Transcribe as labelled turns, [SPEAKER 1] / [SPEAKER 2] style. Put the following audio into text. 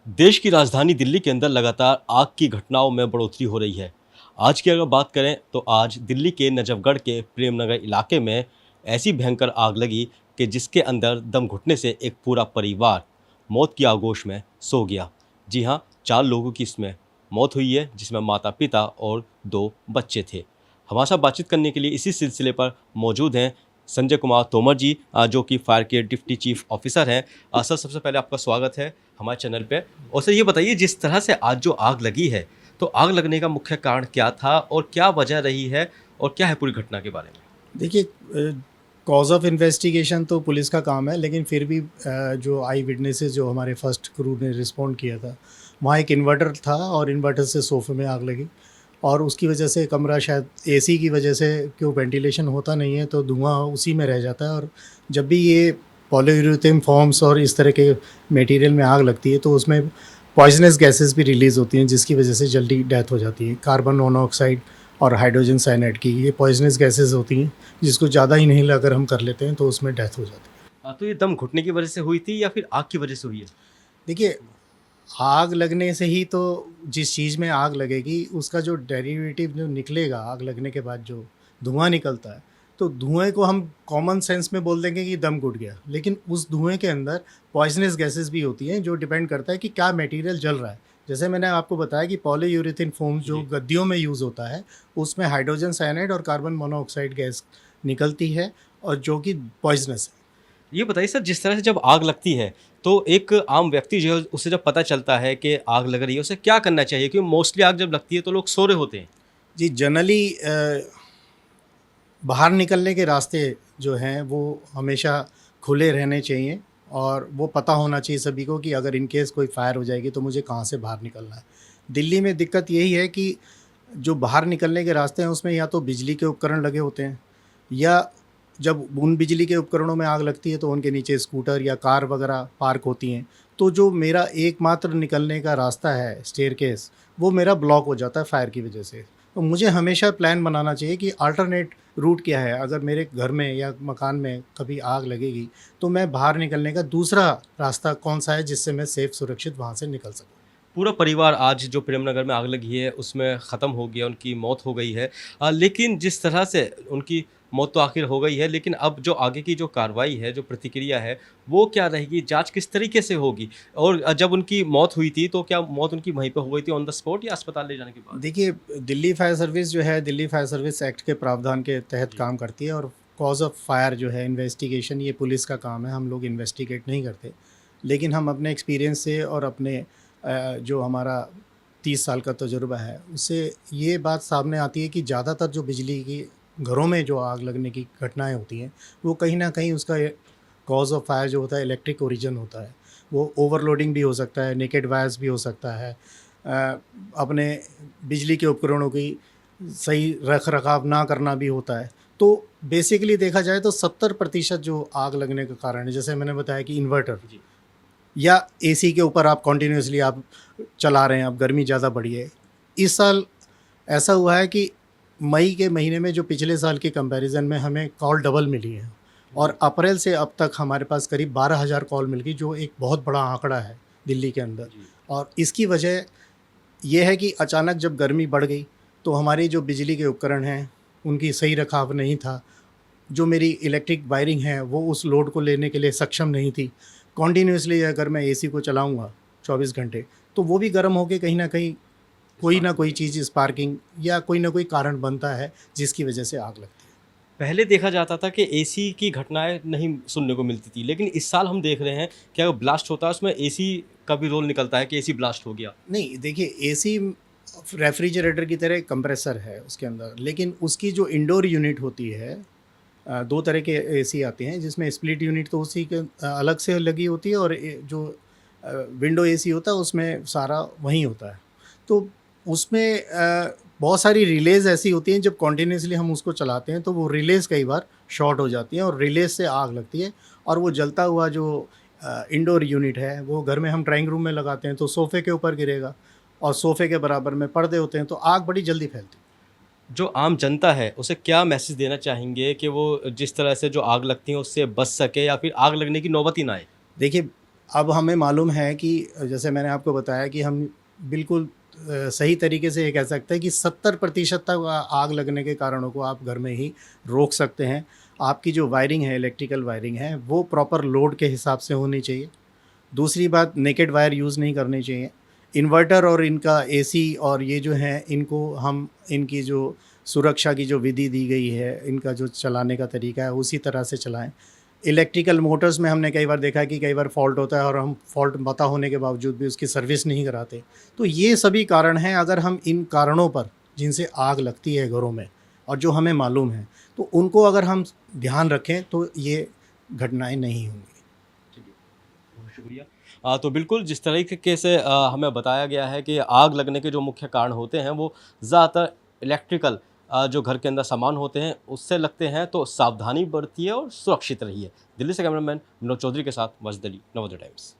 [SPEAKER 1] देश की राजधानी दिल्ली के अंदर लगातार आग की घटनाओं में बढ़ोतरी हो रही है। आज की अगर बात करें तो आज दिल्ली के नजफगढ़ के प्रेमनगर इलाके में ऐसी भयंकर आग लगी कि जिसके अंदर दम घुटने से एक पूरा परिवार मौत की आगोश में सो गया। जी हाँ, 4 लोगों की इसमें मौत हुई है, जिसमें माता पिता और 2 बच्चे थे। हमारे साथ बातचीत करने के लिए इसी सिलसिले पर मौजूद हैं संजय कुमार तोमर जी, जो कि फायर के डिप्टी चीफ ऑफिसर हैं। सर, सबसे पहले आपका स्वागत है हमारे चैनल पे। और सर, ये बताइए, जिस तरह से आज जो आग लगी है, तो आग लगने का मुख्य कारण क्या था और क्या वजह रही है और क्या है पूरी घटना के बारे में?
[SPEAKER 2] देखिए, कॉज ऑफ इन्वेस्टिगेशन तो पुलिस का काम है, लेकिन फिर भी जो आई विटनेसेस जो हमारे फर्स्ट क्रू ने रिस्पॉन्ड किया था, वहाँ एक इन्वर्टर था और इन्वर्टर से सोफे में आग लगी और उसकी वजह से कमरा शायद एसी की वजह से, क्यों वेंटिलेशन होता नहीं है तो धुआं उसी में रह जाता है। और जब भी ये पॉलीयूरेथेन फॉर्म्स और इस तरह के मटेरियल में आग लगती है तो उसमें पॉइजनस गैसेस भी रिलीज़ होती हैं, जिसकी वजह से जल्दी डेथ हो जाती है। कार्बन मोनोऑक्साइड और हाइड्रोजन साइनाइड की ये पॉइजनस गैसेस होती हैं, जिसको ज़्यादा इनहेल अगर हम कर लेते हैं तो उसमें डेथ हो जाती है।
[SPEAKER 1] तो ये दम घुटने की वजह से हुई थी या फिर आग की वजह से हुई है?
[SPEAKER 2] देखिए, आग लगने से ही तो, जिस चीज़ में आग लगेगी उसका जो डेरिवेटिव जो निकलेगा आग लगने के बाद जो धुआं निकलता है, तो धुएं को हम कॉमन सेंस में बोल देंगे कि दम घुट गया, लेकिन उस धुएं के अंदर पॉइजनस गैसेस भी होती हैं, जो डिपेंड करता है कि क्या मटेरियल जल रहा है। जैसे मैंने आपको बताया कि पॉलीयूरेथेन फोम जो
[SPEAKER 1] जी।
[SPEAKER 2] गद्दियों में यूज़ होता है, उसमें हाइड्रोजन साइनाइड और कार्बन मोनोऑक्साइड गैस निकलती है और जो कि पॉइजनस है।
[SPEAKER 1] ये बताइए सर, जिस तरह से जब आग लगती है, तो एक आम व्यक्ति जो है उसे जब पता चलता है कि आग लग रही है, उसे क्या करना चाहिए? क्योंकि मोस्टली आग जब लगती है तो लोग सो रहे होते हैं।
[SPEAKER 2] जी, जनरली बाहर निकलने के रास्ते जो हैं वो हमेशा खुले रहने चाहिए और वो पता होना चाहिए सभी को कि अगर इन केस कोई फायर हो जाएगी तो मुझे कहाँ से बाहर निकलना है। दिल्ली में दिक्कत यही है कि जो बाहर निकलने के रास्ते हैं उसमें या तो बिजली के उपकरण लगे होते हैं, या जब उन बिजली के उपकरणों में आग लगती है तो उनके नीचे स्कूटर या कार वगैरह पार्क होती हैं। तो जो मेरा एकमात्र निकलने का रास्ता है स्टेयरकेस, वो मेरा ब्लॉक हो जाता है फायर की वजह से। तो मुझे हमेशा प्लान बनाना चाहिए कि अल्टरनेट रूट क्या है। अगर मेरे घर में या मकान में कभी आग लगेगी तो मैं बाहर निकलने का दूसरा रास्ता कौन सा है जिससे मैं सेफ सुरक्षित वहाँ से निकल सकूँ।
[SPEAKER 1] पूरा परिवार आज जो प्रेमनगर में आग लगी है उसमें ख़त्म हो गया, उनकी मौत हो गई है। लेकिन जिस तरह से उनकी मौत तो आखिर हो गई है, लेकिन अब जो आगे की जो कार्रवाई है, जो प्रतिक्रिया है, वो क्या रहेगी? जाँच किस तरीके से होगी? और जब उनकी मौत हुई थी तो क्या मौत उनकी वहीं पे हो गई थी ऑन द स्पॉट या अस्पताल ले जाने के बाद?
[SPEAKER 2] देखिए, दिल्ली फायर सर्विस जो है, दिल्ली फायर सर्विस एक्ट के प्रावधान के तहत
[SPEAKER 1] जी।
[SPEAKER 2] काम करती है और कॉज ऑफ फायर जो है इन्वेस्टिगेशन ये पुलिस का काम है, हम लोग इन्वेस्टिगेट नहीं करते। लेकिन हम अपने एक्सपीरियंस से और अपने जो हमारा 30 साल का तजुर्बा है उससे ये बात सामने आती है कि ज़्यादातर जो बिजली की घरों में जो आग लगने की घटनाएं होती हैं, वो कहीं ना कहीं उसका कॉज ऑफ फायर जो होता है इलेक्ट्रिक ओरिजिन होता है। वो ओवरलोडिंग भी हो सकता है, नेकेड वायर्स भी हो सकता है, अपने बिजली के उपकरणों की सही रख रखाव ना करना भी होता है। तो बेसिकली देखा जाए तो 70% जो आग लगने का कारण है, जैसे मैंने बताया कि इन्वर्टर
[SPEAKER 1] जी।
[SPEAKER 2] या एसी के ऊपर आप कॉन्टिन्यूसली आप चला रहे हैं, अब गर्मी ज़्यादा बढ़ी है। इस साल ऐसा हुआ है कि मई के महीने में जो पिछले साल के कंपैरिजन में हमें कॉल डबल मिली है
[SPEAKER 1] जी।
[SPEAKER 2] और अप्रैल से अब तक हमारे पास करीब 12,000 कॉल मिल गई, जो एक बहुत बड़ा आंकड़ा है दिल्ली के अंदर।
[SPEAKER 1] जी।
[SPEAKER 2] और इसकी वजह ये है कि अचानक जब गर्मी बढ़ गई तो हमारी जो बिजली के उपकरण हैं उनकी सही रखाव नहीं था। जो मेरी इलेक्ट्रिक वायरिंग है वो उस लोड को लेने के लिए सक्षम नहीं थी। कॉन्टिन्यूसली अगर मैं एसी को चलाऊँगा 24 घंटे तो वो भी गर्म होके कहीं न कहीं कोई ना
[SPEAKER 1] स्पार्क
[SPEAKER 2] कोई
[SPEAKER 1] होगी।
[SPEAKER 2] चीज़ स्पार्किंग या कोई ना कोई कारण बनता है जिसकी वजह से आग लगती है।
[SPEAKER 1] पहले देखा जाता था कि एसी की घटनाएँ नहीं सुनने को मिलती थी, लेकिन इस साल हम देख रहे हैं कि अगर ब्लास्ट होता है उसमें एसी का भी रोल निकलता है कि एसी ब्लास्ट हो गया।
[SPEAKER 2] नहीं, देखिए, एसी रेफ्रिजरेटर की तरह कंप्रेसर है उसके अंदर, लेकिन उसकी जो इंडोर यूनिट होती है, 2 तरह के एसी आते हैं जिसमें स्प्लिट यूनिट तो उसी के अलग से लगी होती है और जो विंडो एसी होता है उसमें सारा वहीं होता है। तो उसमें बहुत सारी रिलेज़ ऐसी होती हैं, जब कॉन्टिन्यूसली हम उसको चलाते हैं तो वो रिलेज़ कई बार शॉर्ट हो जाती हैं और रिलेज़ से आग लगती है और वो जलता हुआ जो इंडोर यूनिट है वो घर में हम ड्राइंग रूम में लगाते हैं तो सोफ़े के ऊपर गिरेगा और सोफ़े के बराबर में पर्दे होते हैं तो आग बड़ी जल्दी फैलती है।
[SPEAKER 1] जो आम जनता है, उसे क्या मैसेज देना चाहेंगे कि वो जिस तरह से जो आग लगती है उससे बच सके या फिर आग लगने की नौबत ही ना आए?
[SPEAKER 2] देखिए, अब हमें मालूम है कि जैसे मैंने आपको बताया कि हम बिल्कुल सही तरीके से ये कह सकते हैं कि 70% तक आग लगने के कारणों को आप घर में ही रोक सकते हैं। आपकी जो वायरिंग है, इलेक्ट्रिकल वायरिंग है, वो प्रॉपर लोड के हिसाब से होनी चाहिए। दूसरी बात, नेकेड वायर यूज़ नहीं करनी चाहिए। इन्वर्टर और इनका एसी और ये जो हैं, इनको हम इनकी जो सुरक्षा की जो विधि दी गई है, इनका जो चलाने का तरीका है, उसी तरह से चलाएँ। इलेक्ट्रिकल मोटर्स में हमने कई बार देखा है कि कई बार फ़ॉल्ट होता है और हम फ़ॉल्ट पता होने के बावजूद भी उसकी सर्विस नहीं कराते। तो ये सभी कारण हैं, अगर हम इन कारणों पर जिनसे आग लगती है घरों में और जो हमें मालूम है, तो उनको अगर हम ध्यान रखें तो ये घटनाएँ नहीं होंगी।
[SPEAKER 1] चलिए, बहुत शुक्रिया। तो बिल्कुल जिस तरीके से हमें बताया गया है कि आग लगने के जो मुख्य कारण होते हैं वो ज़्यादातर इलेक्ट्रिकल जो घर के अंदर सामान होते हैं उससे लगते हैं, तो सावधानी बरतिए और सुरक्षित रहिए। दिल्ली से कैमरामैन विनोद चौधरी के साथ मजिद अली, नवोदय टाइम्स।